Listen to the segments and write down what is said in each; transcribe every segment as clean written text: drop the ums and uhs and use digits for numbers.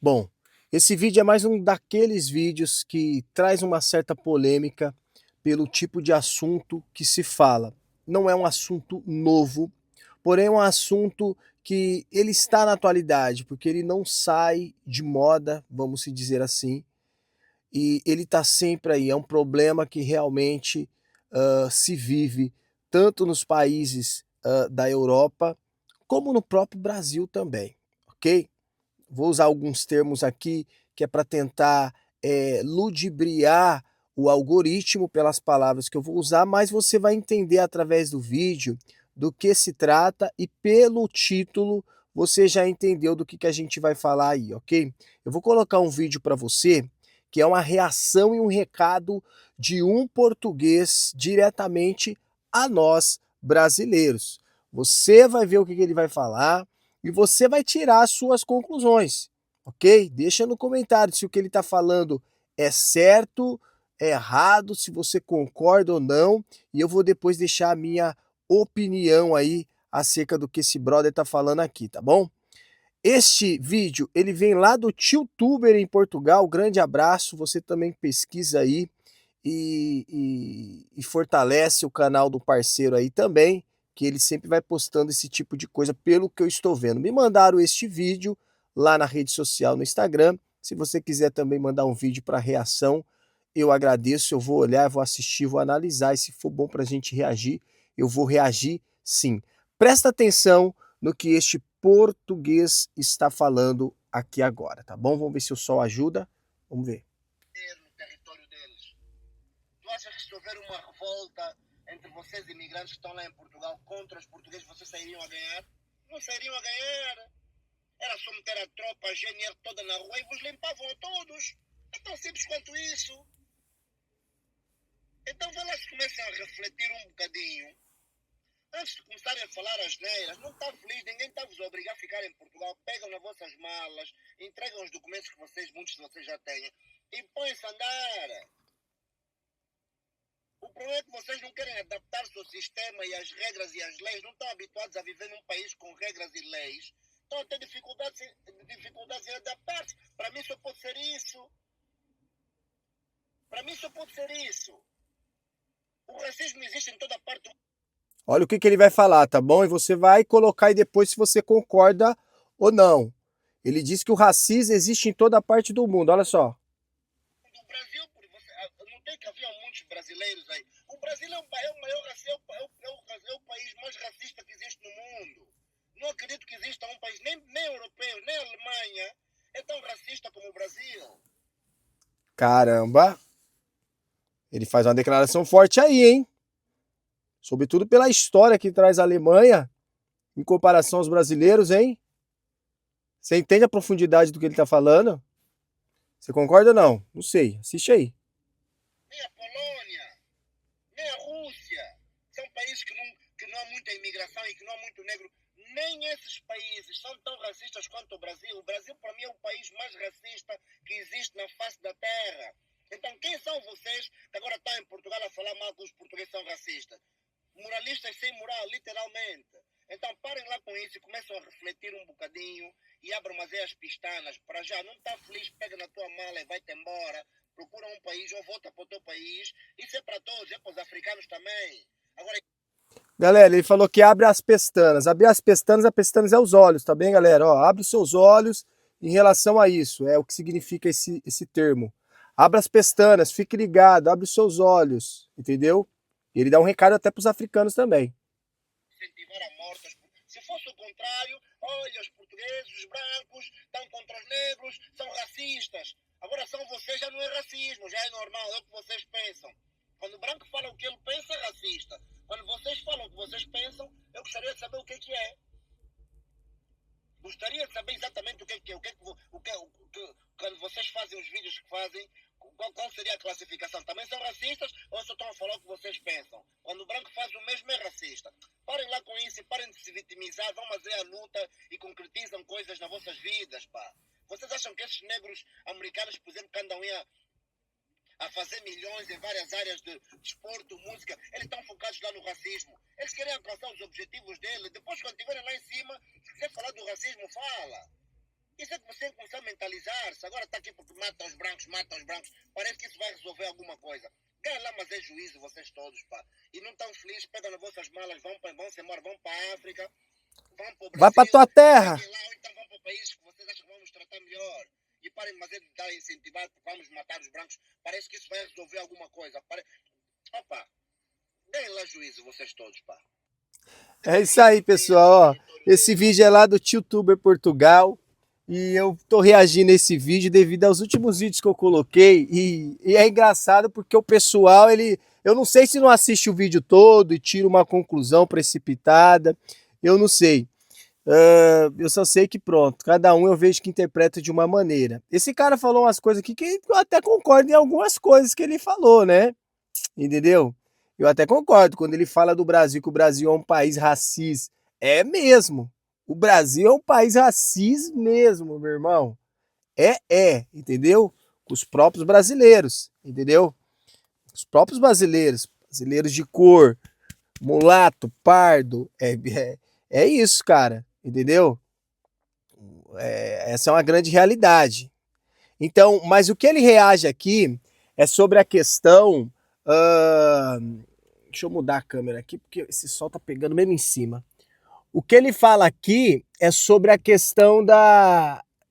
Bom, esse vídeo é mais um daqueles vídeos que traz uma certa polêmica pelo tipo de assunto que se fala. Não é um assunto novo, porém é um assunto que ele está na atualidade, porque ele não sai de moda, vamos se dizer assim, e ele está sempre aí. É um problema que realmente se vive tanto nos países da Europa, como no próprio Brasil também, ok? Vou usar alguns termos aqui que é para tentar ludibriar o algoritmo pelas palavras que eu vou usar, mas você vai entender através do vídeo do que se trata e pelo título você já entendeu do que a gente vai falar aí, ok? Eu vou colocar um vídeo para você que é uma reação e um recado de um português diretamente a nós brasileiros. Você vai ver o que ele vai falar e você vai tirar as suas conclusões, ok? Deixa no comentário se o que ele está falando é certo, é errado, se você concorda ou não, e eu vou depois deixar a minha opinião aí acerca do que esse brother está falando aqui, tá bom? Este vídeo, ele vem lá do TubeTuber em Portugal, grande abraço, você também pesquisa aí e fortalece o canal do parceiro aí também, que ele sempre vai postando esse tipo de coisa, pelo que eu estou vendo. Me mandaram este vídeo lá na rede social, no Instagram. Se você quiser também mandar um vídeo para reação, eu agradeço, eu vou olhar, vou assistir, vou analisar, e se for bom para a gente reagir, eu vou reagir sim. Presta atenção no que este português está falando aqui agora, tá bom? Vamos ver se o sol ajuda. Vamos ver. No território deles. Tu achas que se houver uma revolta entre vocês imigrantes que estão lá em Portugal contra os portugueses, vocês sairiam a ganhar? Não sairiam a ganhar. Era só meter a tropa, a GNR toda na rua e vos limpavam a todos. É tão simples quanto isso. Então vá lá se começam a refletir um bocadinho. Antes de começarem a falar as neiras, não está feliz, ninguém está a vos obrigar a ficar em Portugal. Pegam nas vossas malas, entregam os documentos que vocês, muitos de vocês já têm, e põem-se a andar. O problema é que vocês não querem adaptar-se ao sistema e às regras e às leis, não estão habituados a viver num país com regras e leis, estão a ter dificuldades em adaptar-se. Para mim só pode ser isso. Para mim só pode ser isso. O racismo existe em toda parte do... Olha o que ele vai falar, tá bom? E você vai colocar aí depois se você concorda ou não. Ele diz que o racismo existe em toda parte do mundo, olha só. do Brasil, porque você, não tem que haver muitos brasileiros aí. O Brasil é o maior é o país mais racista que existe no mundo. Não acredito que exista um país, nem europeu, nem Alemanha, é tão racista como o Brasil. Caramba! Ele faz uma declaração forte aí, hein? Sobretudo pela história que traz a Alemanha em comparação aos brasileiros, hein? Você entende a profundidade do que ele tá falando? Você concorda ou não? Não sei. Assiste aí. Nem a Polônia, nem a Rússia. São países que não há muita imigração e que não há muito negro. Nem esses países são tão racistas quanto o Brasil. O Brasil, para mim, é o país mais racista que existe na face da terra. Então, quem são vocês que agora estão em Portugal a falar mal que os portugueses são racistas? Moralistas sem moral, literalmente. Então, parem lá com isso e começam a refletir um bocadinho e abram as as pistanas. Para já, não está feliz, pega na tua mala e vai-te embora. Procura um país ou volta para o teu país. Isso é para todos, é para os africanos também. Agora, Galera, ele falou que abre as pestanas. Abrir as pestanas, a pestanas é os olhos, tá bem, galera? Ó, abre os seus olhos em relação a isso. É o que significa esse termo. Abra as pestanas, fique ligado, abre os seus olhos, entendeu? E ele dá um recado até para os africanos também. incentivar a morte. Se fosse o contrário, olha, os portugueses, os brancos, estão contra os negros, são racistas. Agora são vocês, já não é racismo, já é normal, é o que vocês pensam. Quando o branco fala o que ele pensa, é racista. Quando vocês falam o que vocês pensam, eu gostaria de saber o que é. Gostaria de saber exatamente o que é. Quando vocês fazem os vídeos que fazem, qual seria a classificação? Também são racistas ou só estão a falar o que vocês pensam? Quando o branco faz o mesmo, é racista. Parem lá com isso e parem de se vitimizar, vão fazer a luta e concretizam coisas nas vossas vidas, pá. Vocês acham que esses negros americanos, por exemplo, que andam aí a fazer milhões em várias áreas de desporto, música, eles estão focados lá no racismo. Eles querem alcançar os objetivos deles. Depois, quando estiverem lá em cima, se quiser falar do racismo, fala. Isso é que você tem que começar a mentalizar. isso. Agora está aqui porque mata os brancos, mata os brancos. Parece que isso vai resolver alguma coisa. Ganha lá, mas é juízo vocês todos, pá. E não estão felizes, pegam nas vossas malas, vão-se embora, vão para a África, vão para o Vai pra Brasil, tua terra. fiquem lá, ou então vão para países que vocês acham que vão nos tratar melhor. E parem, mas é de dar incentivar porque vamos matar os brancos. Parece que isso vai resolver alguma coisa. Opa, deem lá juízo vocês todos, pá. É isso aí, pessoal. Ó, esse vídeo é lá do TubeTuber Portugal. E eu tô reagindo a esse vídeo devido aos últimos vídeos que eu coloquei. E é engraçado porque o pessoal, eu não sei se não assiste o vídeo todo e tira uma conclusão precipitada. Eu não sei. Eu só sei que pronto, cada um eu vejo que interpreta de uma maneira. Esse cara falou umas coisas aqui que eu até concordo em algumas coisas que ele falou, né? Entendeu? Eu até concordo quando ele fala do Brasil, que o Brasil é um país racista. É mesmo. O Brasil é um país racista mesmo, meu irmão. Entendeu? Os próprios brasileiros, entendeu? Os próprios brasileiros, brasileiros de cor, mulato, pardo, é isso, cara, entendeu? Essa é uma grande realidade. Então, mas o que ele reage aqui é sobre a questão. Deixa eu mudar a câmera aqui, porque esse sol tá pegando mesmo em cima. O que ele fala aqui é sobre a questão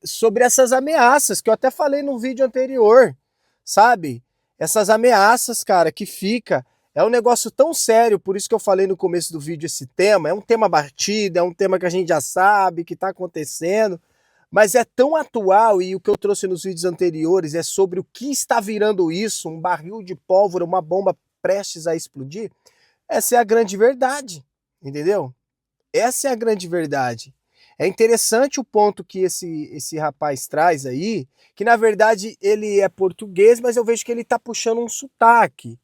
sobre essas ameaças, que eu até falei no vídeo anterior, sabe? Essas ameaças, cara, que fica. É um negócio tão sério, por isso que eu falei no começo do vídeo esse tema. É um tema batido, é um tema que a gente já sabe que tá acontecendo, mas é tão atual, e o que eu trouxe nos vídeos anteriores é sobre o que está virando isso, um barril de pólvora, uma bomba prestes a explodir. Essa é a grande verdade, entendeu? Essa é a grande verdade. É interessante o ponto que esse rapaz traz aí, que na verdade ele é português, mas eu vejo que ele tá puxando um sotaque.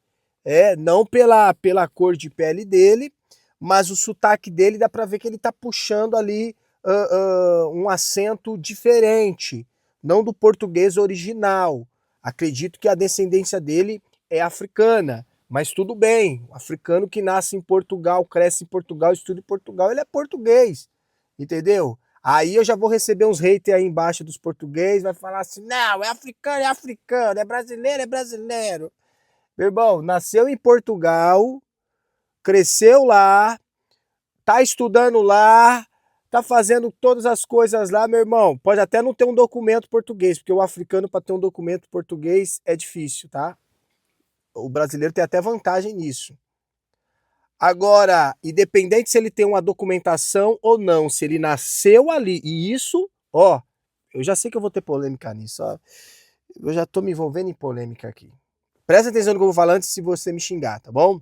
Não pela cor de pele dele, mas o sotaque dele dá para ver que ele tá puxando ali um acento diferente, não do português original. Acredito que a descendência dele é africana, mas tudo bem. O africano que nasce em Portugal, cresce em Portugal, estuda em Portugal, ele é português, entendeu? Aí eu já vou receber uns haters aí embaixo dos portugueses, vai falar assim, não, é africano, é brasileiro. Meu irmão, nasceu em Portugal, cresceu lá, tá estudando lá, tá fazendo todas as coisas lá, meu irmão. Pode até não ter um documento português, porque o africano para ter um documento português é difícil, tá? O brasileiro tem até vantagem nisso. Agora, independente se ele tem uma documentação ou não, se ele nasceu ali, e isso, ó, eu já sei que eu vou ter polêmica nisso, ó. Eu já tô me envolvendo em polêmica aqui. Presta atenção no que eu vou falar antes se você me xingar, tá bom?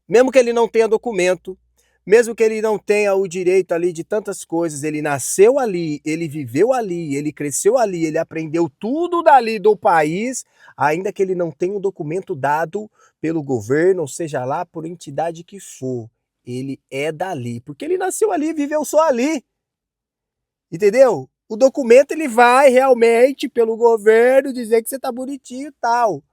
Mesmo que ele não tenha documento, mesmo que ele não tenha o direito ali de tantas coisas, ele nasceu ali, ele viveu ali, ele cresceu ali, ele aprendeu tudo dali do país, ainda que ele não tenha um documento dado pelo governo, ou seja lá, por entidade que for. Ele é dali, porque ele nasceu ali e viveu só ali. Entendeu? O documento ele vai realmente pelo governo dizer que você tá bonitinho e tal.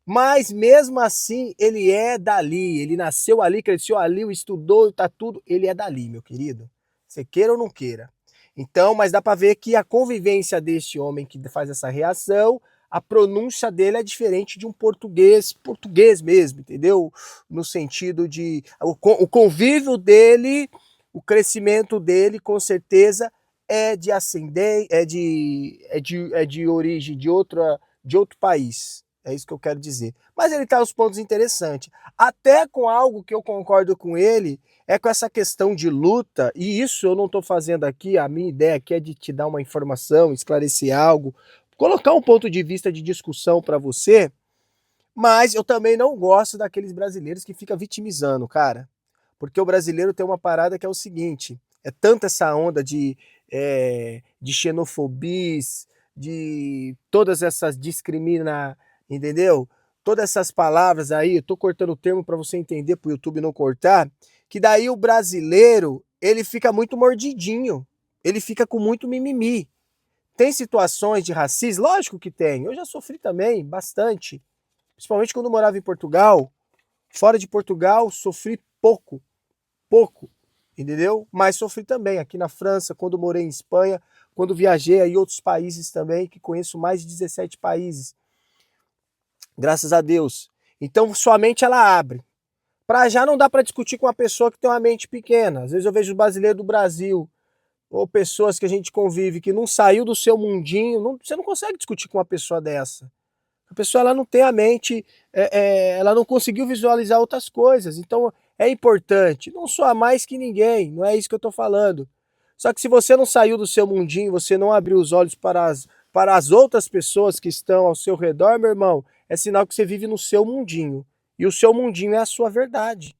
Mas mesmo assim, ele é dali, ele nasceu ali, cresceu ali, estudou, tá tudo, ele é dali, meu querido. Você queira ou não queira. Então, mas dá para ver que a convivência deste homem que faz essa reação, a pronúncia dele é diferente de um português mesmo, entendeu? No sentido de o convívio dele, o crescimento dele, com certeza é de ascendente, é de origem de outro país. É isso que eu quero dizer. Mas ele traz pontos interessantes. Até com algo que eu concordo com ele, é com essa questão de luta, e isso eu não estou fazendo aqui, a minha ideia aqui é de te dar uma informação, esclarecer algo, colocar um ponto de vista de discussão para você, mas eu também não gosto daqueles brasileiros que ficam vitimizando, cara. Porque o brasileiro tem uma parada que é o seguinte, é tanta essa onda de xenofobias, de todas essas entendeu? Todas essas palavras aí, eu tô cortando o termo para você entender, pro YouTube não cortar, que daí o brasileiro, ele fica muito mordidinho, ele fica com muito mimimi. Tem situações de racismo? Lógico que tem, eu já sofri também, bastante. Principalmente quando eu morava em Portugal, fora de Portugal, sofri pouco, entendeu? Mas sofri também aqui na França, quando morei em Espanha, quando viajei aí outros países também, que conheço mais de 17 países. Graças a Deus. Então sua mente ela abre. Para já não dá para discutir com uma pessoa que tem uma mente pequena. Às vezes eu vejo brasileiro do Brasil ou pessoas que a gente convive que não saiu do seu mundinho, você não consegue discutir com uma pessoa dessa. A pessoa ela não tem a mente, ela não conseguiu visualizar outras coisas. Então é importante, não sou a mais que ninguém, não é isso que eu estou falando. Só que se você não saiu do seu mundinho, você não abriu os olhos para as outras pessoas que estão ao seu redor, meu irmão, é sinal que você vive no seu mundinho. E o seu mundinho é a sua verdade.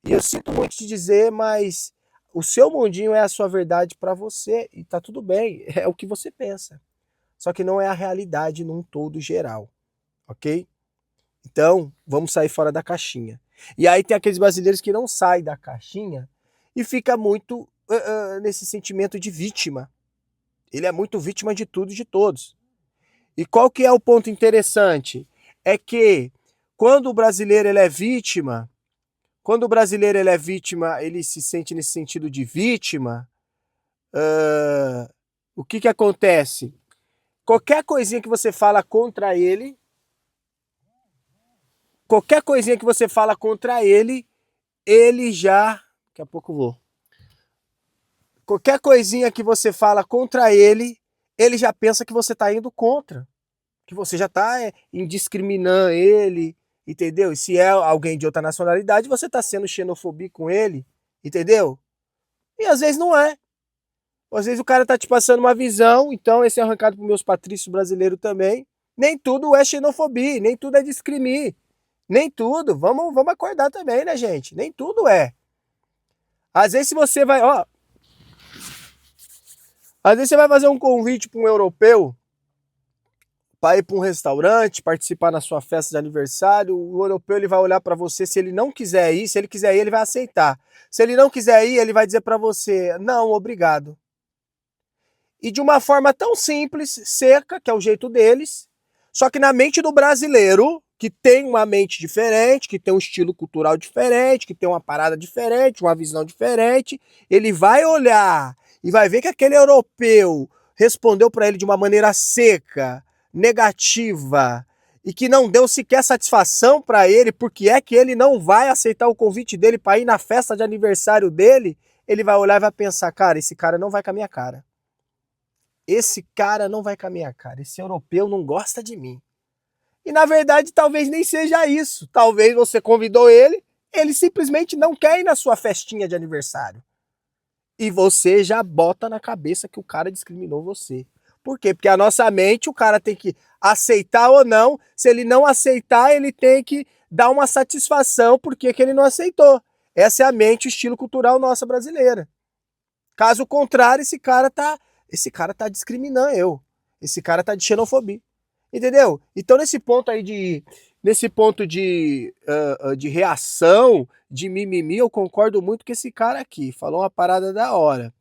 E eu sinto muito te dizer, mas o seu mundinho é a sua verdade para você e tá tudo bem, é o que você pensa. Só que não é a realidade num todo geral, ok? Então, vamos sair fora da caixinha. E aí tem aqueles brasileiros que não saem da caixinha e fica muito nesse sentimento de vítima. Ele é muito vítima de tudo e de todos. E qual que é o ponto interessante? É que quando o brasileiro ele é vítima, quando o brasileiro ele é vítima, ele se sente nesse sentido de vítima, o que que acontece? Qualquer coisinha que você fala contra ele, qualquer coisinha que você fala contra ele, ele já... Daqui a pouco eu vou. Qualquer coisinha que você fala contra ele já pensa que você está indo contra. Que você já está indiscriminando ele, entendeu? E se é alguém de outra nacionalidade, você está sendo xenofóbico com ele, entendeu? E às vezes não é. Às vezes o cara tá te passando uma visão, então esse é arrancado para meus patrícios brasileiros também. Nem tudo é xenofobia, nem tudo é discrimi. Nem tudo. Vamos acordar também, né, gente? Nem tudo é. Às vezes se você vai, ó, às vezes você vai fazer um convite para um europeu para ir para um restaurante, participar na sua festa de aniversário, o europeu ele vai olhar para você, se ele não quiser ir, se ele quiser ir, ele vai aceitar. Se ele não quiser ir, ele vai dizer para você: "Não, obrigado". E de uma forma tão simples, seca, que é o jeito deles, só que na mente do brasileiro, que tem uma mente diferente, que tem um estilo cultural diferente, que tem uma parada diferente, uma visão diferente, ele vai olhar e vai ver que aquele europeu respondeu para ele de uma maneira seca, negativa, e que não deu sequer satisfação para ele, porque é que ele não vai aceitar o convite dele para ir na festa de aniversário dele, ele vai olhar e vai pensar: cara, esse cara não vai com a minha cara. Esse cara não vai com a minha cara, esse europeu não gosta de mim. E na verdade talvez nem seja isso. Talvez você convidou ele simplesmente não quer ir na sua festinha de aniversário. E você já bota na cabeça que o cara discriminou você. Por quê? Porque a nossa mente, o cara tem que aceitar ou não. Se ele não aceitar, ele tem que dar uma satisfação porque que ele não aceitou. Essa é a mente, o estilo cultural nossa brasileira. Caso contrário, esse cara tá discriminando eu. Esse cara tá de xenofobia. Entendeu? Então nesse ponto de reação, de mimimi, eu concordo muito com esse cara aqui. Falou uma parada da hora.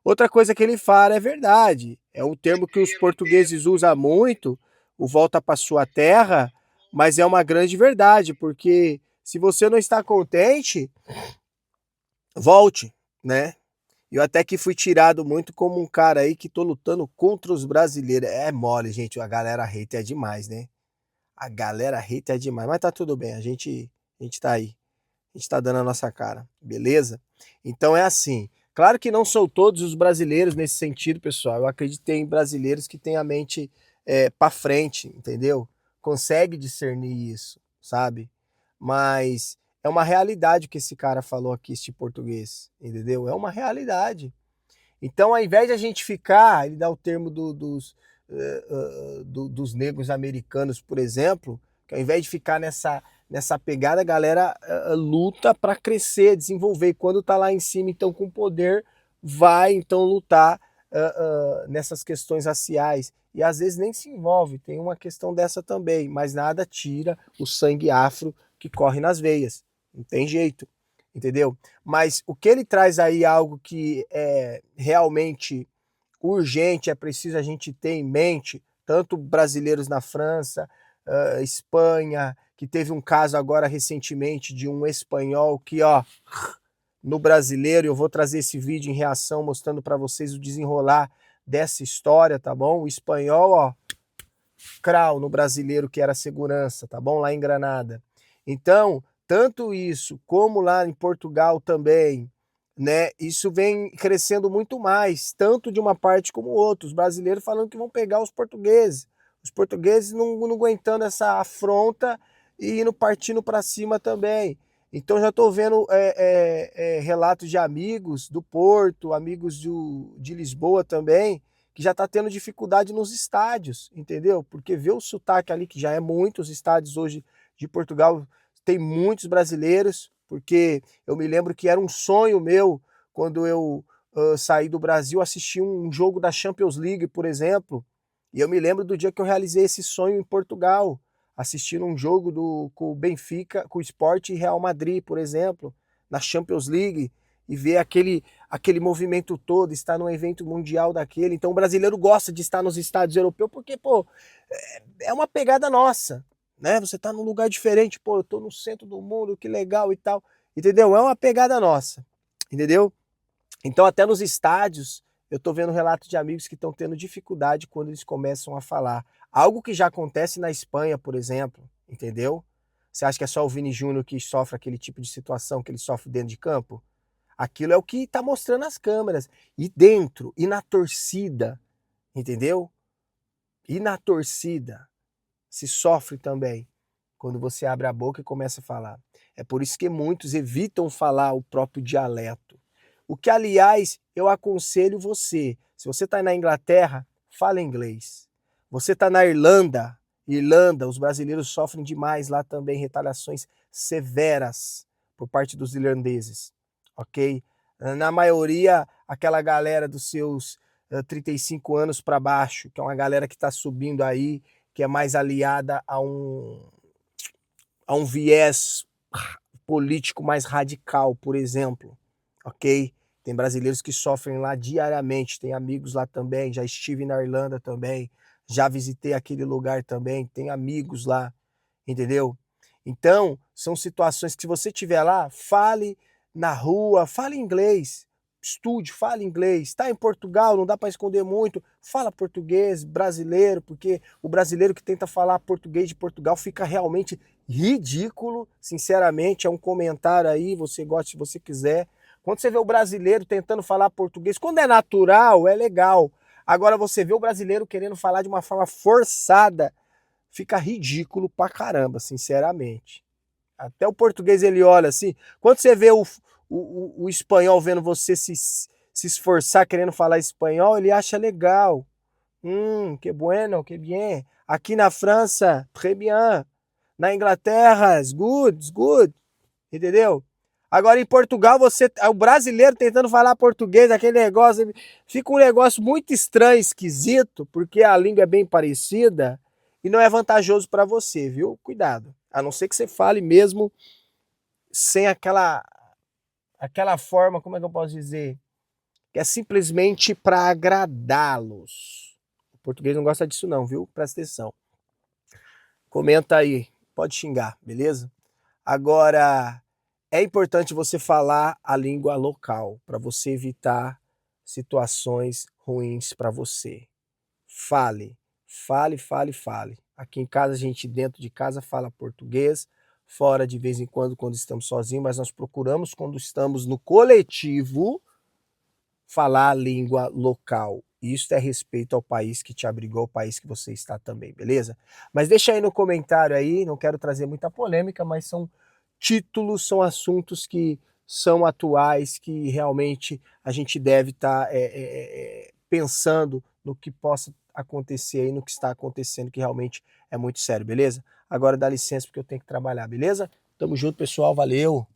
Outra coisa que ele fala é verdade. É um termo que os portugueses usam muito, o volta para sua terra, mas é uma grande verdade, porque se você não está contente, volte, né? Eu até que fui tirado muito como um cara aí que tô lutando contra os brasileiros. É mole, gente. A galera hater é demais, né? A galera hater é demais. Mas tá tudo bem. A gente tá aí. A gente tá dando a nossa cara. Beleza? Então é assim. Claro que não são todos os brasileiros nesse sentido, pessoal. Eu acredito que tem brasileiros que têm a mente pra frente, entendeu? Consegue discernir isso, sabe? Mas é uma realidade o que esse cara falou aqui, este português, entendeu? É uma realidade. Então, ao invés de a gente ficar, ele dá o termo dos negros americanos, por exemplo, que ao invés de ficar nessa pegada, a galera luta para crescer, desenvolver. E quando tá lá em cima, então com poder, vai então lutar nessas questões raciais. E às vezes nem se envolve, tem uma questão dessa também, mas nada tira o sangue afro que corre nas veias. Não tem jeito, entendeu? Mas o que ele traz aí é algo que é realmente urgente, é preciso a gente ter em mente, tanto brasileiros na França, Espanha, que teve um caso agora recentemente de um espanhol que, ó, no brasileiro, eu vou trazer esse vídeo em reação mostrando para vocês o desenrolar dessa história, tá bom? O espanhol, ó, crau no brasileiro que era segurança, tá bom? Lá em Granada. Então, tanto isso como lá em Portugal também, né? Isso vem crescendo muito mais, tanto de uma parte como outra. Os brasileiros falando que vão pegar os portugueses não aguentando essa afronta e indo partindo para cima também. Então já estou vendo relatos de amigos do Porto, amigos de Lisboa também, que já está tendo dificuldade nos estádios, entendeu? Porque vê o sotaque ali, que já é muito, os estádios hoje de Portugal tem muitos brasileiros, porque eu me lembro que era um sonho meu, quando eu saí do Brasil, assistir um jogo da Champions League, por exemplo, e eu me lembro do dia que eu realizei esse sonho em Portugal, assistindo um jogo com o Benfica, com o Sport e Real Madrid, por exemplo, na Champions League, e ver aquele movimento todo, estar num evento mundial daquele. Então o brasileiro gosta de estar nos estádios europeus porque, pô, é uma pegada nossa, né? Você tá num lugar diferente, pô, eu tô no centro do mundo, que legal e tal, entendeu? É uma pegada nossa, entendeu? Então até nos estádios eu tô vendo relatos de amigos que estão tendo dificuldade quando eles começam a falar. Algo que já acontece na Espanha, por exemplo, entendeu? Você acha que é só o Vini Júnior que sofre aquele tipo de situação que ele sofre dentro de campo? Aquilo é o que está mostrando as câmeras. E dentro, e na torcida, entendeu? E na torcida se sofre também quando você abre a boca e começa a falar. É por isso que muitos evitam falar o próprio dialeto. O que, aliás, eu aconselho você. Se você está na Inglaterra, fala inglês. Você está na Irlanda, os brasileiros sofrem demais lá também, retaliações severas por parte dos irlandeses, ok? Na maioria, aquela galera dos seus 35 anos para baixo, que é uma galera que está subindo aí, que é mais aliada a um viés político mais radical, por exemplo, ok? Tem brasileiros que sofrem lá diariamente, tem amigos lá também, já estive na Irlanda também, já visitei aquele lugar também, tem amigos lá, entendeu? Então, são situações que se você estiver lá, fale na rua, fale inglês, estude, fale inglês. Está em Portugal, não dá para esconder muito, fala português, brasileiro, porque o brasileiro que tenta falar português de Portugal fica realmente ridículo, sinceramente, é um comentário aí, você gosta se você quiser. Quando você vê o brasileiro tentando falar português, quando é natural, é legal. Agora você vê o brasileiro querendo falar de uma forma forçada, fica ridículo pra caramba, sinceramente. Até o português ele olha assim. Quando você vê o espanhol vendo você se esforçar querendo falar espanhol, ele acha legal. Que bueno, que bien. Aqui na França, très bien. Na Inglaterra, it's good. Entendeu? Agora em Portugal, o brasileiro tentando falar português, aquele negócio, fica um negócio muito estranho, esquisito, porque a língua é bem parecida e não é vantajoso para você, viu? Cuidado. A não ser que você fale mesmo sem aquela forma, como é que eu posso dizer? Que é simplesmente para agradá-los. O português não gosta disso não, viu? Presta atenção. Comenta aí, pode xingar, beleza? Agora, é importante você falar a língua local para você evitar situações ruins para você. Fale, fale, fale, fale. Aqui em casa, a gente dentro de casa fala português, fora de vez em quando estamos sozinhos, mas nós procuramos, quando estamos no coletivo, falar a língua local. Isso é respeito ao país que te abrigou, ao país que você está também, beleza? Mas deixa aí no comentário aí, não quero trazer muita polêmica, mas são títulos, são assuntos que são atuais, que realmente a gente deve estar pensando no que possa acontecer e no que está acontecendo, que realmente é muito sério, beleza? Agora dá licença porque eu tenho que trabalhar, beleza? Tamo junto, pessoal, valeu!